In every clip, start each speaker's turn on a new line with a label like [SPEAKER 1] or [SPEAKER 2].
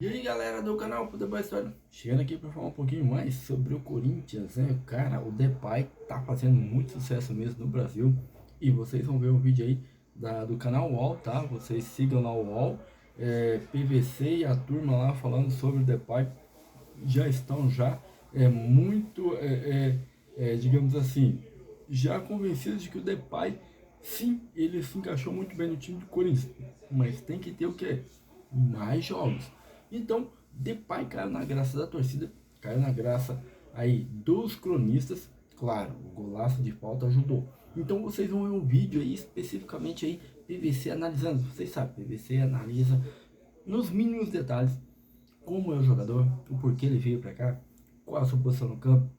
[SPEAKER 1] E aí galera do canal Futebol História, chegando aqui para falar um pouquinho mais sobre o Corinthians, né? Cara, o Depay tá fazendo muito sucesso mesmo no Brasil e vocês vão ver um vídeo aí do canal UOL, tá? Vocês sigam lá o UOL, PVC e a turma lá falando sobre o Depay já estão muito, digamos assim, já convencidos de que o Depay, sim, ele se encaixou muito bem no time do Corinthians, mas tem que ter o quê? Mais jogos. Então, Depay caiu na graça da torcida, caiu na graça aí dos cronistas. Claro, o golaço de falta ajudou. Então vocês vão ver um vídeo aí especificamente aí PVC analisando. Vocês sabem, PVC analisa nos mínimos detalhes como é o jogador, o porquê ele veio para cá, qual a sua posição no campo,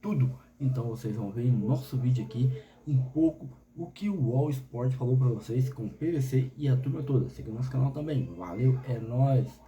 [SPEAKER 1] tudo. Então vocês vão ver no nosso vídeo aqui um pouco o que o All Sport falou para vocês com o PVC e a turma toda. Siga nosso canal também. Valeu, é nóis!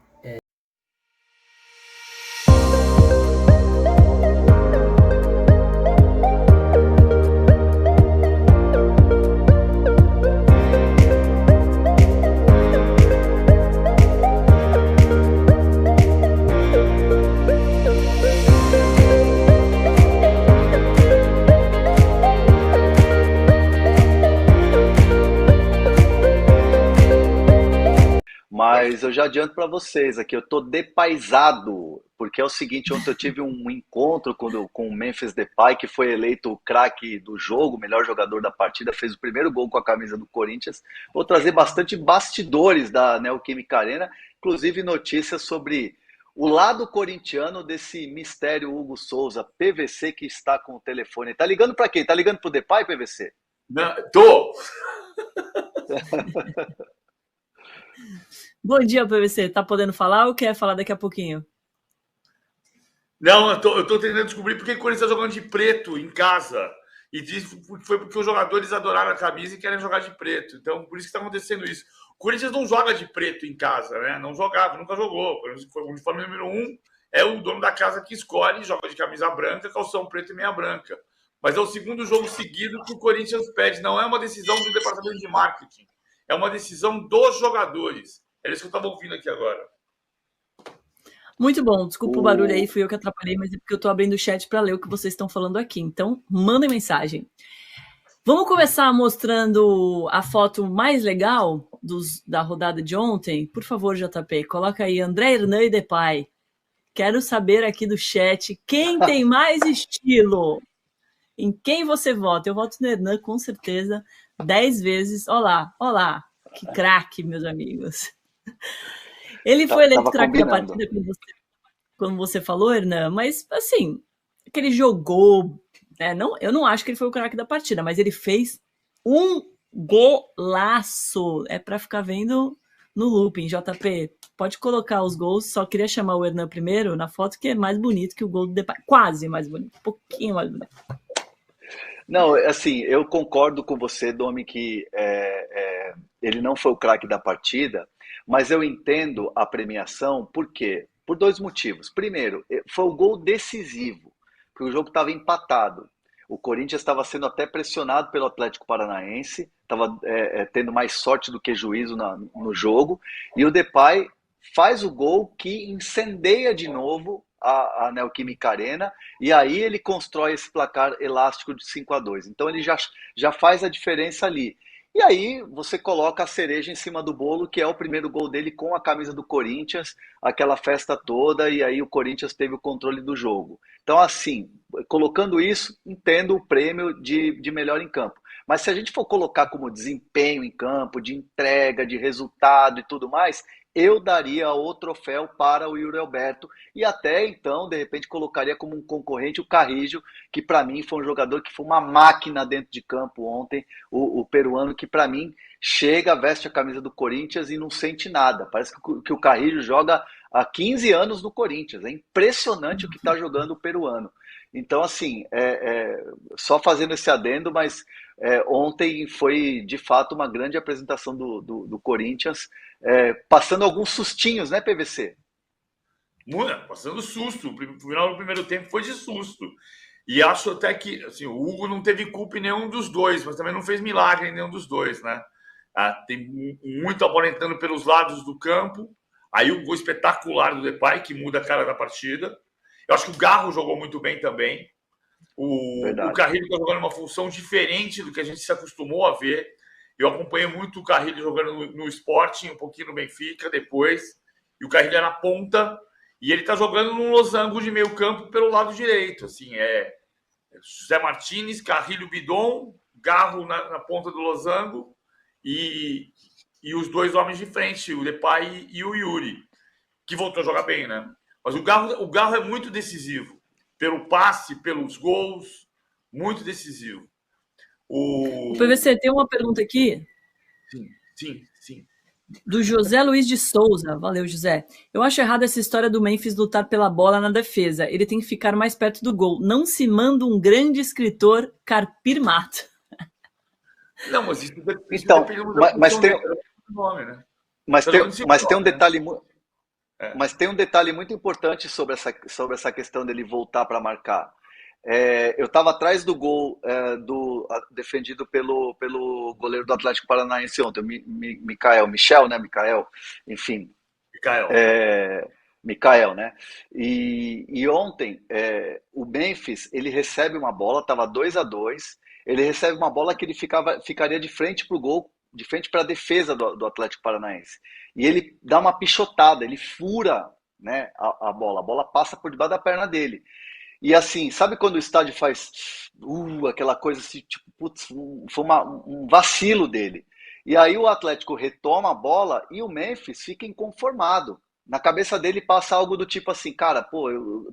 [SPEAKER 2] Mas eu já adianto para vocês aqui, eu tô depaisado, porque é o seguinte, ontem eu tive um encontro com o Memphis Depay, que foi eleito o craque do jogo, o melhor jogador da partida, fez o primeiro gol com a camisa do Corinthians. Vou trazer bastante bastidores da Neoquímica Arena, inclusive notícias sobre o lado corintiano desse mistério Hugo Souza, PVC, que está com o telefone. Tá ligando para quem? Tá ligando pro Depay, PVC?
[SPEAKER 3] Não, tô.
[SPEAKER 4] Bom dia, PVC. Tá podendo falar ou quer falar daqui a pouquinho?
[SPEAKER 3] Não, eu tô tentando descobrir por que o Corinthians tá jogando de preto em casa. E diz que foi porque os jogadores adoraram a camisa e querem jogar de preto. Então, por isso que tá acontecendo isso. O Corinthians não joga de preto em casa, né? Não jogava, nunca jogou. O uniforme número 1 é o dono da casa que escolhe, joga de camisa branca, calção preto e meia branca. Mas é o segundo jogo seguido que o Corinthians pede. Não é uma decisão do departamento de marketing. É uma decisão dos jogadores. É isso que eu estava ouvindo aqui agora.
[SPEAKER 4] Muito bom. Desculpa o barulho aí,
[SPEAKER 2] O...
[SPEAKER 4] fui eu que atrapalhei, mas é porque eu tô abrindo o chat para ler o que vocês estão falando aqui. Então, mandem mensagem. Vamos começar mostrando a foto mais legal da rodada de ontem? Por favor, JP, coloca aí André Hernan e Depay. Quero saber aqui do chat quem tem mais estilo. Em quem você vota? Eu voto no Hernan, com certeza, 10 vezes. Olá, que craque, meus amigos. Ele foi eleito
[SPEAKER 2] Tava
[SPEAKER 4] craque da
[SPEAKER 2] combinando.
[SPEAKER 4] partida, como você falou, Hernan, mas, assim, que ele jogou... Né, não, eu não acho que ele foi o craque da partida, mas ele fez um golaço. É para ficar vendo no looping. JP, pode colocar os gols. Só queria chamar o Hernan primeiro na foto, que é mais bonito que o gol do Depay. Quase mais bonito, um pouquinho mais bonito.
[SPEAKER 2] Não, assim, eu concordo com você, Domi, que ele não foi o craque da partida, mas eu entendo a premiação, por quê? Por dois motivos. Primeiro, foi o gol decisivo, porque o jogo estava empatado. O Corinthians estava sendo até pressionado pelo Atlético Paranaense, estava tendo mais sorte do que juízo no jogo, e o Depay faz o gol que incendeia de novo a Neoquímica Arena, e aí ele constrói esse placar elástico de 5-2. Então ele já faz a diferença ali. E aí você coloca a cereja em cima do bolo, que é o primeiro gol dele com a camisa do Corinthians, aquela festa toda, e aí o Corinthians teve o controle do jogo. Então, assim, colocando isso, entendo o prêmio de melhor em campo. Mas se a gente for colocar como desempenho em campo, de entrega, de resultado e tudo mais, eu daria o troféu para o Yuri Alberto e até então, de repente, colocaria como um concorrente o Carrillo, que para mim foi um jogador que foi uma máquina dentro de campo ontem, o peruano que para mim chega, veste a camisa do Corinthians e não sente nada. Parece que o Carrillo joga há 15 anos no Corinthians. É impressionante o que está jogando o peruano. Então, assim, só fazendo esse adendo, mas ontem foi de fato uma grande apresentação do Corinthians, passando alguns sustinhos, né, PVC?
[SPEAKER 3] Passando susto. O final do primeiro tempo foi de susto. E acho até que assim, o Hugo não teve culpa em nenhum dos dois, mas também não fez milagre em nenhum dos dois, né? Tem muita bola entrando pelos lados do campo. Aí o gol espetacular do Depay, que muda a cara da partida. Eu acho que o Garro jogou muito bem também. O Carrilho está jogando uma função diferente do que a gente se acostumou a ver. Eu acompanhei muito o Carrilho jogando no Sporting, um pouquinho no Benfica depois. E o Carrilho é na ponta. E ele está jogando num losango de meio campo pelo lado direito. Assim, José Martínez, Carrilho, Bidon, Garro na ponta do losango e os dois homens de frente, o Depay e o Yuri, que voltou a jogar bem, né? Mas o Garro é muito decisivo. Pelo passe, pelos gols, muito decisivo.
[SPEAKER 4] O PVC, tem uma pergunta aqui.
[SPEAKER 3] Sim.
[SPEAKER 4] Do José Luiz de Souza. Valeu, José. Eu acho errado essa história do Memphis lutar pela bola na defesa. Ele tem que ficar mais perto do gol. Não se manda um grande escritor carpir mato.
[SPEAKER 3] Não, mas isso
[SPEAKER 2] então,
[SPEAKER 3] mas tem nome, né?
[SPEAKER 2] Mas tem um detalhe Mas tem um detalhe muito importante sobre essa questão dele voltar para marcar. Eu estava atrás do gol defendido pelo goleiro do Atlético Paranaense ontem, Michael, enfim. Michael, né? E ontem o Memphis, ele recebe uma bola, estava 2-2, ele recebe uma bola que ele ficaria de frente para o gol, de frente para a defesa do Atlético Paranaense. E ele dá uma pichotada, ele fura, né, a bola passa por debaixo da perna dele. E assim, sabe quando o estádio faz aquela coisa assim, tipo, putz, foi um vacilo dele. E aí o Atlético retoma a bola e o Memphis fica inconformado. Na cabeça dele passa algo do tipo assim, cara,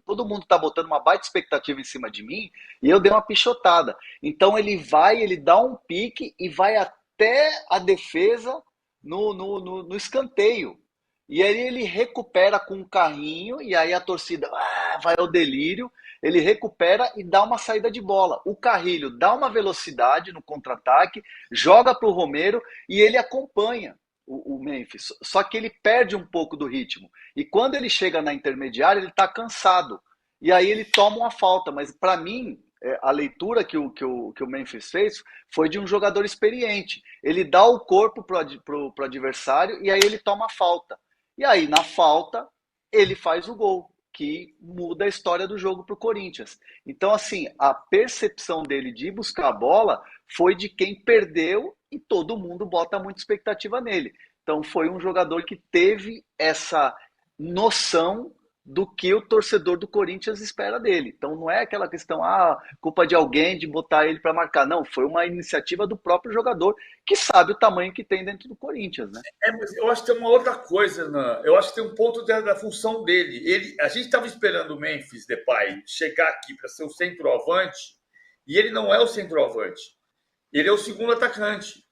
[SPEAKER 2] todo mundo tá botando uma baita expectativa em cima de mim e eu dei uma pichotada. Então ele dá um pique e vai até a defesa no escanteio. E aí ele recupera com um carrinho e aí a torcida vai ao delírio. Ele recupera e dá uma saída de bola. O Carrilho dá uma velocidade no contra-ataque, joga para o Romero e ele acompanha o Memphis. Só que ele perde um pouco do ritmo. E quando ele chega na intermediária, ele está cansado. E aí ele toma uma falta. Mas para mim, a leitura que o Memphis fez foi de um jogador experiente. Ele dá o corpo para o adversário e aí ele toma a falta. E aí, na falta, ele faz o gol, que muda a história do jogo para o Corinthians. Então, assim, a percepção dele de buscar a bola foi de quem perdeu e todo mundo bota muita expectativa nele. Então, foi um jogador que teve essa noção do que o torcedor do Corinthians espera dele. Então, não é aquela questão, culpa de alguém de botar ele para marcar. Não, foi uma iniciativa do próprio jogador que sabe o tamanho que tem dentro do Corinthians, né?
[SPEAKER 3] Mas eu acho que tem uma outra coisa, né? Eu acho que tem um ponto da função dele. A gente estava esperando o Memphis Depay chegar aqui para ser o centroavante e ele não é o centroavante. Ele é o segundo atacante.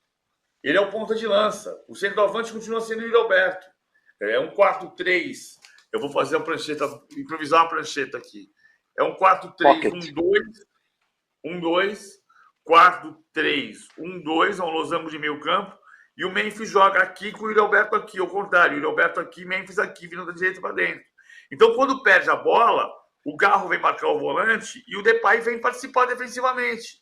[SPEAKER 3] Ele é o ponta de lança. O centroavante continua sendo o Yuri Alberto. É um 4-3. Eu vou fazer uma prancheta, improvisar uma prancheta aqui. É um 4-3, 1-2, 4-3, 1-2, é um losango de meio campo. E o Memphis joga aqui com o Yuri Alberto aqui, ao contrário. Yuri Alberto aqui, Memphis aqui, vindo da direita para dentro. Então, quando perde a bola, o Garro vem marcar o volante e o Depay vem participar defensivamente.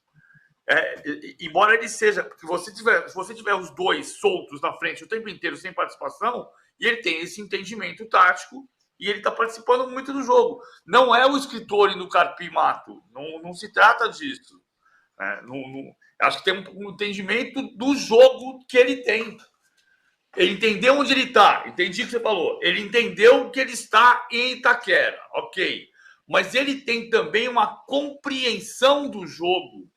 [SPEAKER 3] Embora ele seja... Porque se você tiver os dois soltos na frente o tempo inteiro sem participação, e ele tem esse entendimento tático, e ele está participando muito do jogo. Não é o escritor no carpir-mato. Não se trata disso. Acho que tem um entendimento do jogo que ele tem. Ele entendeu onde ele está. Entendi o que você falou. Ele entendeu que ele está em Itaquera. Ok. Mas ele tem também uma compreensão do jogo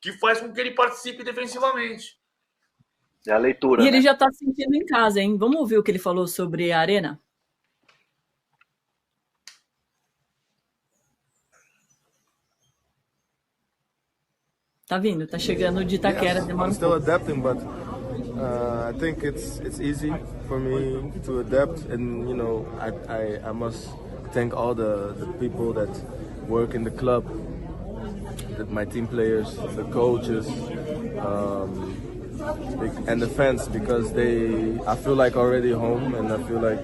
[SPEAKER 3] que faz com que ele participe defensivamente.
[SPEAKER 2] É a leitura.
[SPEAKER 4] E ele já está se sentindo em casa, hein? Vamos ouvir o que ele falou sobre a Arena? Tá vindo, tá chegando de Itaquera.
[SPEAKER 5] I'm still adapting, but I think it's easy for me to adapt, and I must thank all the people that work in the club, my team players, the coaches, and the fans, because I feel like already home, and I feel like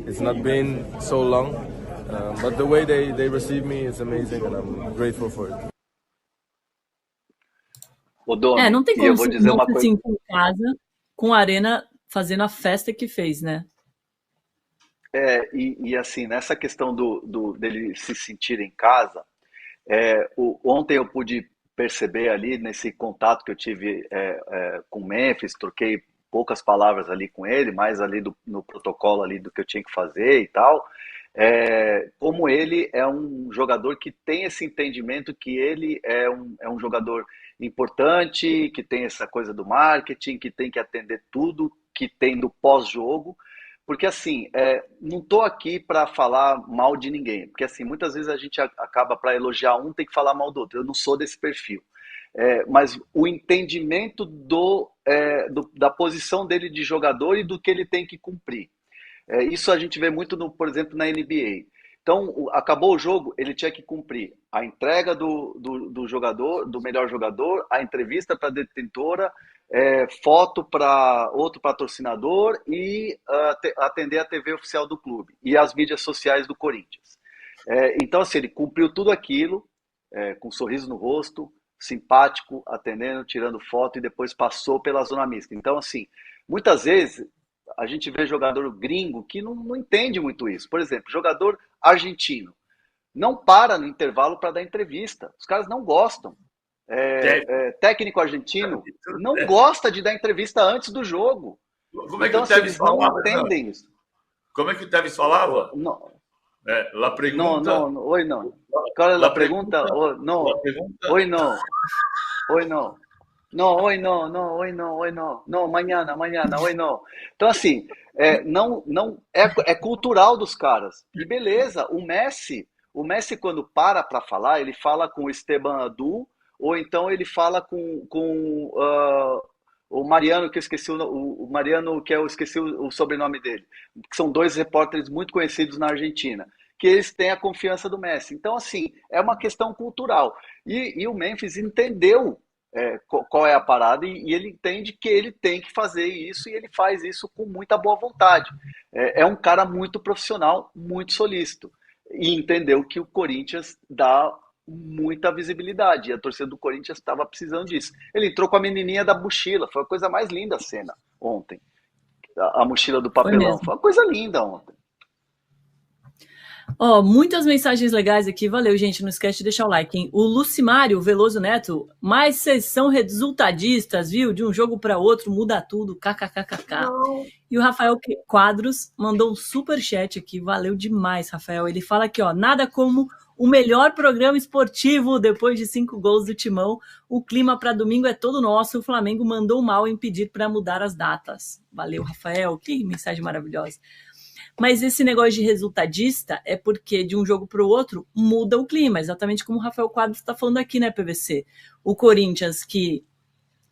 [SPEAKER 5] it's not been so long, but the way they receive me is amazing, and I'm grateful for it.
[SPEAKER 4] Não tem como você não se sentir em casa com a Arena fazendo a festa que fez, né?
[SPEAKER 2] E assim, nessa questão dele se sentir em casa, ontem eu pude perceber ali nesse contato que eu tive com o Memphis, troquei poucas palavras ali com ele, mais ali no protocolo ali do que eu tinha que fazer e tal, como ele é um jogador que tem esse entendimento que ele é um jogador importante, que tem essa coisa do marketing, que tem que atender tudo, que tem do pós-jogo, porque assim, não estou aqui para falar mal de ninguém, porque assim, muitas vezes a gente acaba para elogiar um, tem que falar mal do outro, eu não sou desse perfil. Mas o entendimento da posição dele de jogador e do que ele tem que cumprir. Isso a gente vê muito, por exemplo, na NBA. Então, acabou o jogo, ele tinha que cumprir a entrega do jogador, do melhor jogador, a entrevista para a detentora, foto para outro patrocinador e atender a TV oficial do clube e as mídias sociais do Corinthians. Então, assim, ele cumpriu tudo aquilo, com um sorriso no rosto, simpático, atendendo, tirando foto e depois passou pela zona mista. Então, assim, muitas vezes a gente vê jogador gringo que não entende muito isso. Por exemplo, jogador argentino não para no intervalo para dar entrevista. Os caras não gostam. Técnico argentino não gosta de dar entrevista antes do jogo.
[SPEAKER 3] Como é que
[SPEAKER 2] então,
[SPEAKER 3] o Tevez
[SPEAKER 2] eles não
[SPEAKER 3] falava?
[SPEAKER 2] entendem isso.
[SPEAKER 3] Como é que o Tevez falava? La pregunta...
[SPEAKER 2] Oi, não. Qual é a pergunta? Não. Oi, não. Oi, não. Não, oi, não, não, oi, não, oi, não. Não, amanhã, oi, não. Então, assim, é cultural dos caras. E beleza, o Messi, quando para falar, ele fala com o Esteban Adu, ou então ele fala com o Mariano, que eu esqueci o Mariano, que eu esqueci o sobrenome dele, que são dois repórteres muito conhecidos na Argentina, que eles têm a confiança do Messi. Então, assim, é uma questão cultural. E o Memphis entendeu qual é a parada e ele entende que ele tem que fazer isso e ele faz isso com muita boa vontade. É um cara muito profissional, muito solícito. E entendeu que o Corinthians dá muita visibilidade. E a torcida do Corinthians estava precisando disso. Ele entrou com a menininha da mochila. Foi a coisa mais linda a cena ontem. A mochila do papelão. Foi uma coisa linda ontem.
[SPEAKER 4] Muitas mensagens legais aqui. Valeu, gente. Não esquece de deixar o like, hein? O Lucimário Veloso Neto. Mas vocês são resultadistas, viu? De um jogo para outro, muda tudo. KKKKK. E o Rafael Quadros mandou um super chat aqui. Valeu demais, Rafael. Ele fala aqui, nada como o melhor programa esportivo depois de 5 gols do Timão. O clima para domingo é todo nosso. O Flamengo mandou mal em pedir para mudar as datas. Valeu, Rafael. Que mensagem maravilhosa. Mas esse negócio de resultadista é porque de um jogo para o outro muda o clima, exatamente como o Rafael Quadros está falando aqui, né, PVC? O Corinthians, que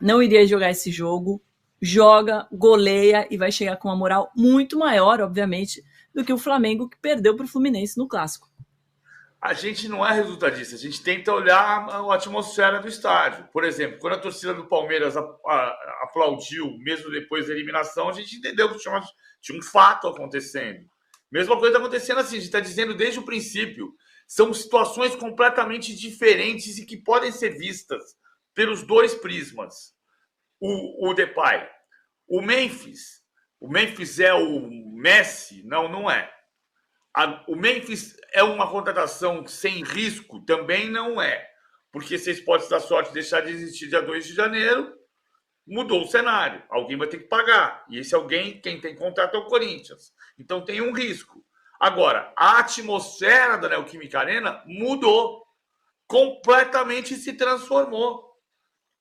[SPEAKER 4] não iria jogar esse jogo, joga, goleia e vai chegar com uma moral muito maior, obviamente, do que o Flamengo, que perdeu para o Fluminense no Clássico.
[SPEAKER 3] A gente não é resultadista, a gente tenta olhar a atmosfera do estádio. Por exemplo, quando a torcida do Palmeiras aplaudiu, mesmo depois da eliminação, a gente entendeu que tinha um fato acontecendo. Mesma coisa acontecendo assim, a gente está dizendo desde o princípio. São situações completamente diferentes e que podem ser vistas pelos dois prismas. O Depay. O Memphis é o Messi? Não é. O Memphis é uma contratação sem risco? Também não é. Porque vocês podem dar sorte de deixar de existir dia 2 de janeiro, mudou o cenário. Alguém vai ter que pagar. E esse alguém, quem tem contrato é o Corinthians. Então tem um risco. Agora, a atmosfera da Neoquímica Arena mudou. Completamente se transformou.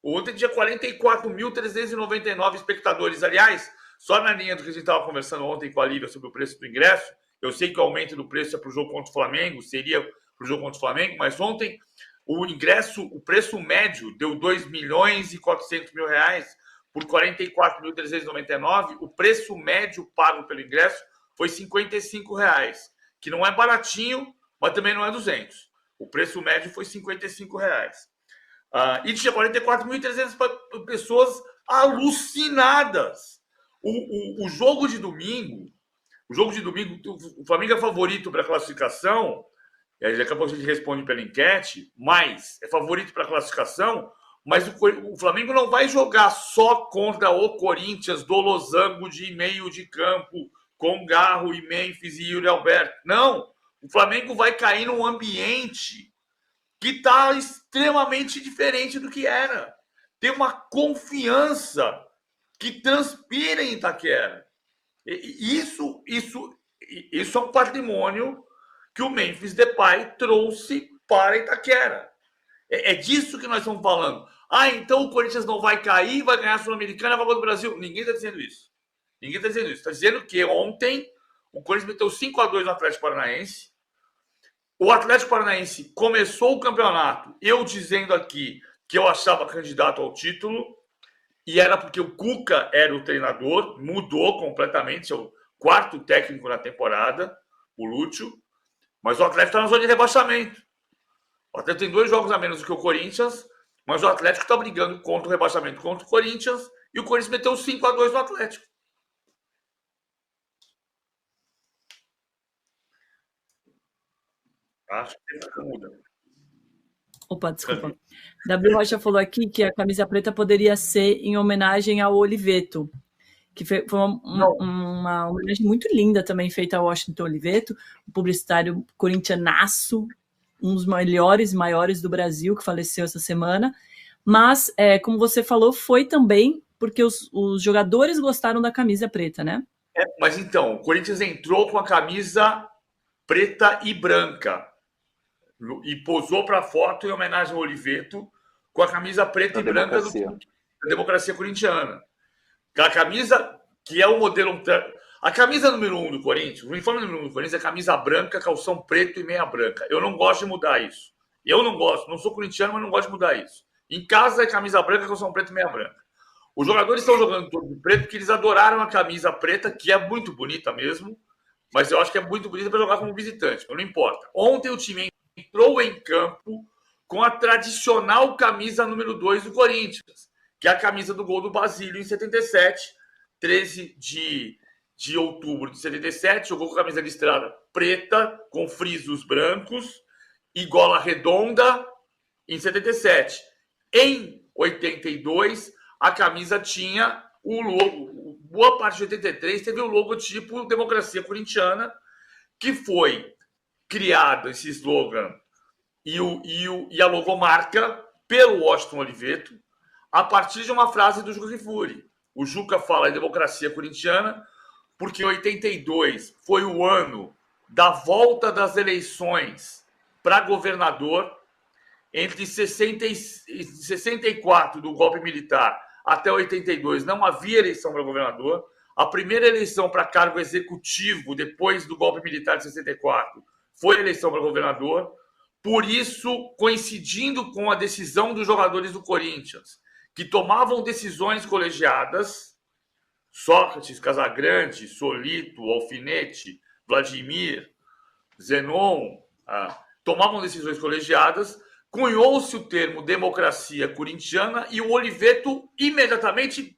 [SPEAKER 3] Ontem tinha 44.399 espectadores. Aliás, só na linha do que a gente estava conversando ontem com a Lívia sobre o preço do ingresso, eu sei que o aumento do preço é para o jogo contra o Flamengo, seria para o jogo contra o Flamengo, mas ontem o preço médio deu R$2.400.000 por 44.399. O preço médio pago pelo ingresso foi R$55, que não é baratinho, mas também não é 200. O preço médio foi R$55. E tinha 44.300 pessoas alucinadas. O jogo de domingo, o Flamengo é favorito para a classificação. Daqui a pouco a gente responde pela enquete, mas é favorito para a classificação, mas o Flamengo não vai jogar só contra o Corinthians do losango de meio de campo com Garro e Memphis e Yuri Alberto. Não, o Flamengo vai cair num ambiente que está extremamente diferente do que era. Tem uma confiança que transpira em Itaquera. Isso é um patrimônio que o Memphis Depay trouxe para Itaquera. É disso que nós estamos falando. Então o Corinthians não vai cair, vai ganhar a Sul-Americana, vai para o Brasil. Ninguém está dizendo isso. Ninguém está dizendo isso. Está dizendo que ontem o Corinthians meteu 5-2 no Atlético Paranaense. O Atlético Paranaense começou o campeonato, eu dizendo aqui que eu achava candidato ao título, e era porque o Cuca era o treinador, mudou completamente, é o quarto técnico na temporada, o Lúcio, mas o Atlético está na zona de rebaixamento. O Atlético tem 2 jogos a menos do que o Corinthians, mas o Atlético está brigando contra o rebaixamento contra o Corinthians, e o Corinthians meteu 5-2 no Atlético. Acho que muda.
[SPEAKER 4] Opa, desculpa. W. Rocha falou aqui que a camisa preta poderia ser em homenagem ao Oliveto, que foi uma homenagem muito linda também feita ao Washington Oliveto, um publicitário corintianaço, um dos maiores do Brasil, que faleceu essa semana. Mas, como você falou, foi também porque os jogadores gostaram da camisa preta, né?
[SPEAKER 3] Mas então, o Corinthians entrou com a camisa preta e branca e posou para a foto em homenagem ao Oliveto com a camisa preta e branca da democracia corintiana. A camisa que é o modelo... A camisa número 1 do Corinthians, o uniforme número 1 do Corinthians é camisa branca, calção preto e meia branca. Eu não gosto de mudar isso. Eu não gosto, não sou corintiano, mas não gosto de mudar isso. Em casa é camisa branca, calção preto e meia branca. Os jogadores estão jogando todo de preto porque eles adoraram a camisa preta, que é muito bonita mesmo, mas eu acho que é muito bonita para jogar como visitante, mas não importa. Ontem o time entrou em campo com a tradicional camisa número 2 do Corinthians, que é a camisa do gol do Basílio em 77, 13 de outubro de 77, jogou com a camisa listrada preta, com frisos brancos e gola redonda em 77. Em 82, a camisa tinha o logo, boa parte de 83 teve o logotipo Democracia Corintiana, que foi criado esse slogan e a logomarca pelo Washington Oliveto a partir de uma frase do Juca Kfouri. O Juca fala em democracia corintiana porque 82 foi o ano da volta das eleições para governador. Entre 64 do golpe militar até 82 não havia eleição para governador. A primeira eleição para cargo executivo depois do golpe militar de 64 foi a eleição para governador. Por isso, coincidindo com a decisão dos jogadores do Corinthians, que tomavam decisões colegiadas, Sócrates, Casagrande, Solito, Alfinete, Vladimir, Zenon, tomavam decisões colegiadas, cunhou-se o termo democracia corintiana e o Oliveto imediatamente,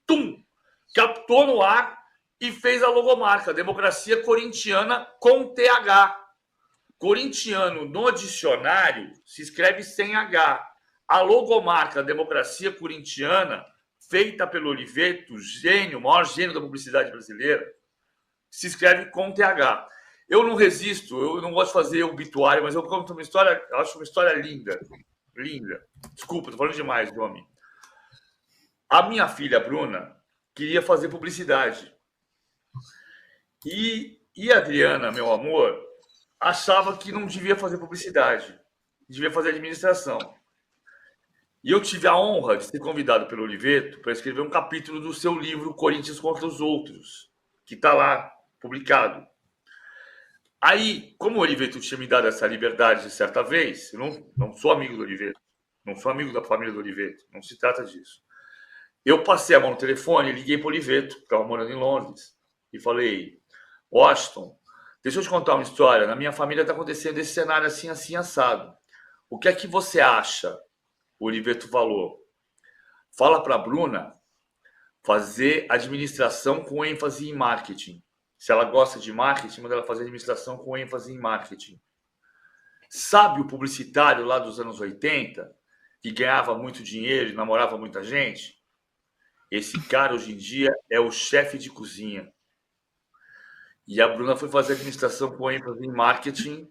[SPEAKER 3] captou no ar e fez a logomarca, democracia corintiana com TH. Corintiano no dicionário se escreve sem H. A logomarca democracia corintiana, feita pelo Oliveto, gênio, o maior gênio da publicidade brasileira, se escreve com TH. Eu não resisto, eu não gosto de fazer obituário, mas eu conto uma história, eu acho uma história linda. Linda. Desculpa, tô falando demais, homem. A minha filha, Bruna, queria fazer publicidade. E a Adriana, meu amor, achava que não devia fazer publicidade, devia fazer administração. E eu tive a honra de ser convidado pelo Oliveto para escrever um capítulo do seu livro Corinthians contra os Outros, que está lá, publicado. Aí, como o Oliveto tinha me dado essa liberdade de certa vez, eu não sou amigo do Oliveto, não sou amigo da família do Oliveto, não se trata disso. Eu passei a mão no telefone, liguei para o Oliveto, que estava morando em Londres, e falei, Washington, deixa eu te contar uma história, na minha família está acontecendo esse cenário assim, assim, assado. O que é que você acha? O Oliveto falou, fala para a Bruna fazer administração com ênfase em marketing. Se ela gosta de marketing, manda ela fazer administração com ênfase em marketing. Sabe o publicitário lá dos anos 80, que ganhava muito dinheiro e namorava muita gente? Esse cara, hoje em dia, é o chefe de cozinha. E a Bruna foi fazer administração com ênfase em marketing,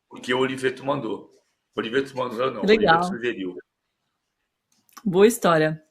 [SPEAKER 3] porque o Oliveto mandou. O Oliveto mandou, não, o
[SPEAKER 4] Legal.
[SPEAKER 3] Oliveto sugeriu.
[SPEAKER 4] Boa história.